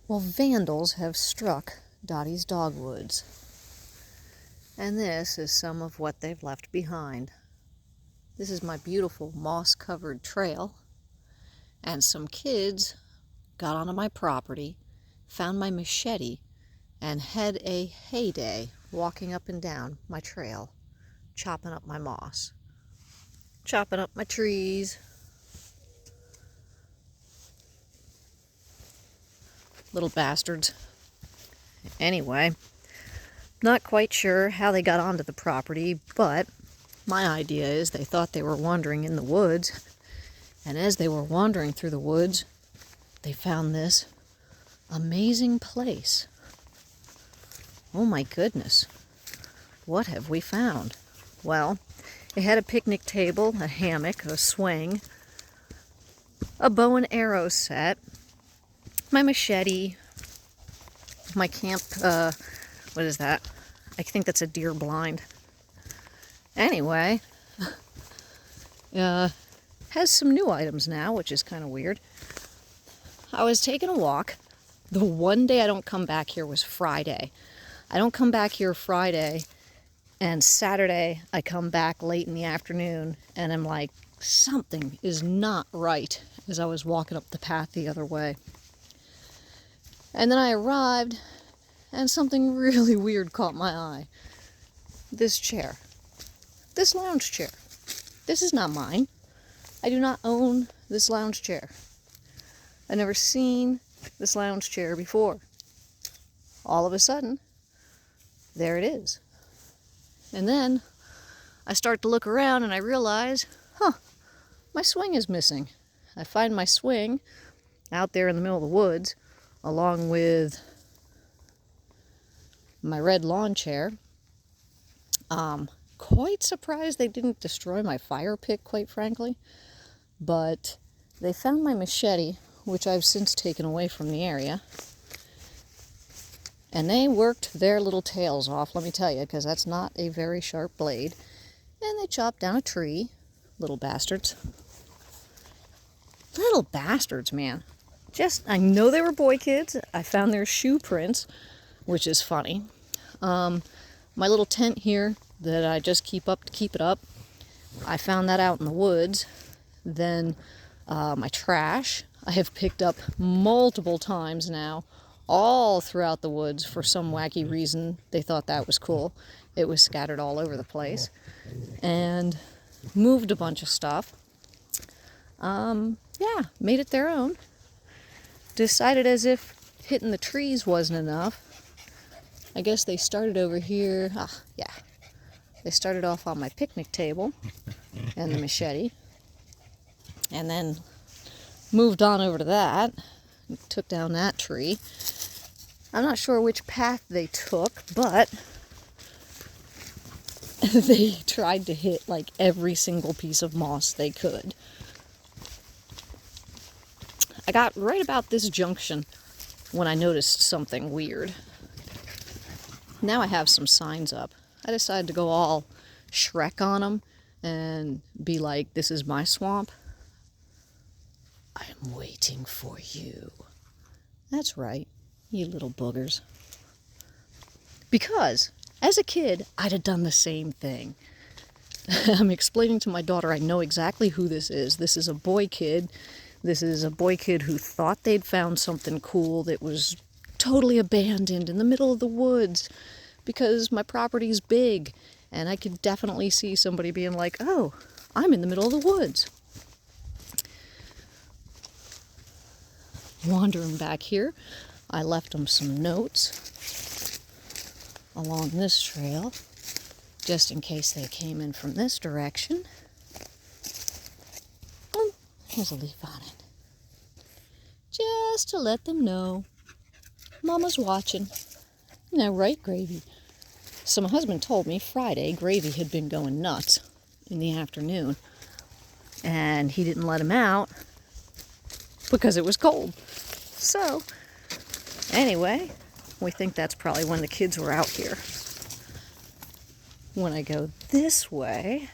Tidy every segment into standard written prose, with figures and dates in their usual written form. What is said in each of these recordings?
Well, vandals have struck Dottie's dogwoods, and this is some of what they've left behind. This is my beautiful moss-covered trail, and some kids got onto my property, found my machete, and had a heyday walking up and down my trail, chopping up my moss, chopping up my trees. Little bastards. Anyway, not quite sure how they got onto the property, but my idea is they thought they were wandering in the woods, and as they were wandering through the woods, they found this amazing place. Oh my goodness, what have we found? Well, it had a picnic table, a hammock, a swing, a bow and arrow set, my machete, my camp, what is that? I think that's a deer blind. Anyway, has some new items now, which is kind of weird. I was taking a walk. The one day I don't come back here was Friday. I don't come back here Friday, and Saturday I come back late in the afternoon, and I'm like, something is not right as I was walking up the path the other way. And then I arrived, and something really weird caught my eye. This chair. This lounge chair. This is not mine. I do not own this lounge chair. I've never seen this lounge chair before. All of a sudden, there it is. And then I start to look around and I realize, my swing is missing. I find my swing out there in the middle of the woods, along with my red lawn chair. Quite surprised they didn't destroy my fire pit, quite frankly. But they found my machete, which I've since taken away from the area. And they worked their little tails off, let me tell you, because that's not a very sharp blade. And they chopped down a tree. Little bastards. Little bastards, man. I know they were boy kids. I found their shoe prints, which is funny. My little tent here that I just keep up to keep it up, I found that out in the woods. Then my trash I have picked up multiple times now, all throughout the woods for some wacky reason. They thought that was cool. It was scattered all over the place. And moved a bunch of stuff. Made it their own. Decided as if hitting the trees wasn't enough. I guess they started over here. They started off on my picnic table and the machete. And then moved on over to that. Took down that tree. I'm not sure which path they took, but they tried to hit like every single piece of moss they could. I got right about this junction when I noticed something weird. Now I have some signs up. I decided to go all Shrek on them and be like, this is my swamp. I'm waiting for you. That's right, you little boogers. Because, as a kid, I'd have done the same thing. I'm explaining to my daughter, I know exactly who this is. This is a boy kid. This is a boy kid who thought they'd found something cool that was totally abandoned in the middle of the woods because my property's big, and I could definitely see somebody being like, oh, I'm in the middle of the woods. Wandering back here, I left them some notes along this trail, just in case they came in from this direction. Oh, there's a leaf on it. Just to let them know Mama's watching. Now, right, Gravy? So my husband told me Friday Gravy had been going nuts in the afternoon, and he didn't let him out because it was cold. So, anyway, we think that's probably when the kids were out here. When I go this way,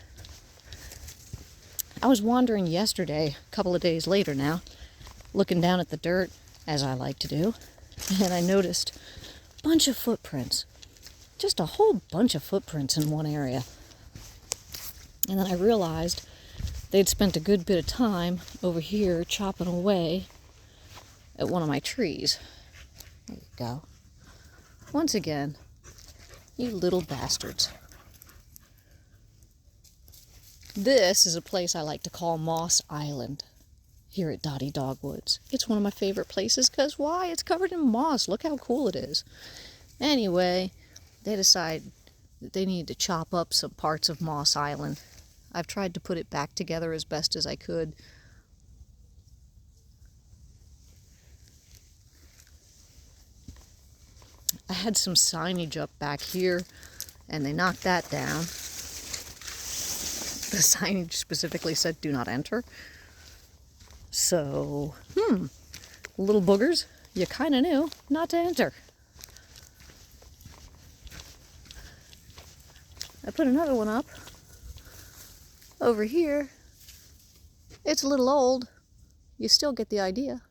I was wandering yesterday, a couple of days later now, looking down at the dirt, as I like to do, and I noticed a bunch of footprints. Just a whole bunch of footprints in one area. And then I realized they'd spent a good bit of time over here chopping away at one of my trees. There you go. Once again, you little bastards. This is a place I like to call Moss Island here at Dottie Dogwoods. It's one of my favorite places because why? It's covered in moss. Look how cool it is. Anyway, they decide that they need to chop up some parts of Moss Island. I've tried to put it back together as best as I could. I had some signage up back here, and they knocked that down. The signage specifically said, "Do not enter." So, little boogers, you kind of knew not to enter. I put another one up over here. It's a little old. You still get the idea.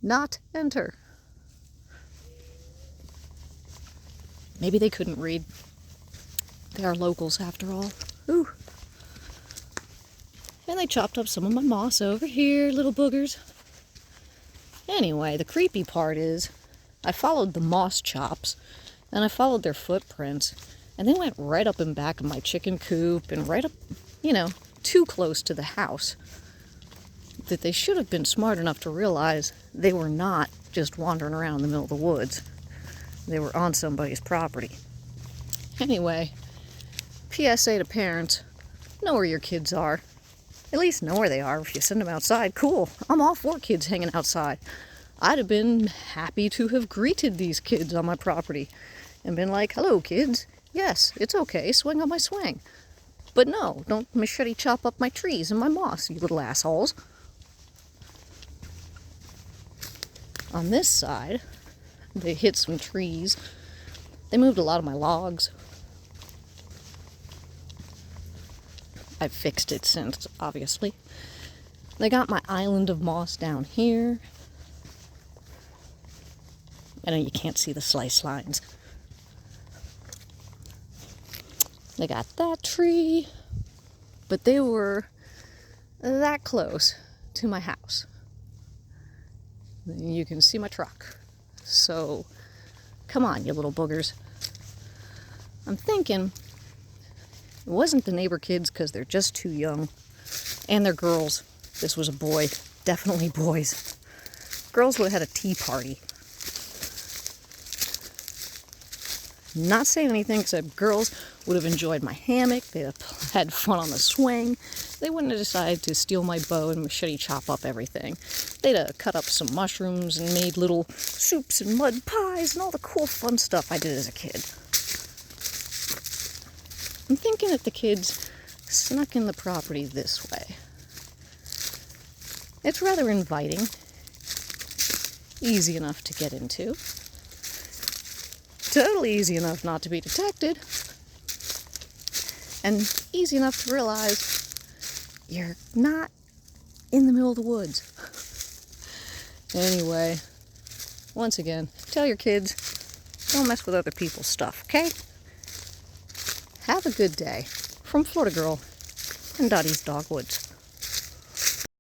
Not enter. Maybe they couldn't read. They are locals after all. Ooh. And they chopped up some of my moss over here, little boogers. Anyway, the creepy part is I followed the moss chops and I followed their footprints, and they went right up in back of my chicken coop and right up, too close to the house. That they should have been smart enough to realize they were not just wandering around in the middle of the woods. They were on somebody's property. Anyway, PSA to parents, know where your kids are. At least know where they are. If you send them outside, cool. I'm all for kids hanging outside. I'd have been happy to have greeted these kids on my property and been like, "Hello, kids. Yes, it's okay. Swing on my swing." But no, don't machete chop up my trees and my moss, you little assholes. On this side, they hit some trees. They moved a lot of my logs. I've fixed it since, obviously. They got my island of moss down here. I know you can't see the slice lines. They got that tree, but they were that close to my house. You can see my truck. So, come on, you little boogers. I'm thinking it wasn't the neighbor kids because they're just too young. And they're girls. This was a boy. Definitely boys. Girls would have had a tea party. Not saying anything except girls would have enjoyed my hammock. They'd have had fun on the swing. They wouldn't have decided to steal my bow and machete chop up everything. They'd have cut up some mushrooms and made little soups and mud pies and all the cool fun stuff I did as a kid. I'm thinking that the kids snuck in the property this way. It's rather inviting. Easy enough to get into. Totally easy enough not to be detected. And easy enough to realize you're not in the middle of the woods. Anyway, once again, tell your kids, don't mess with other people's stuff, okay? Have a good day. From Florida Girl and Dottie's Dogwoods.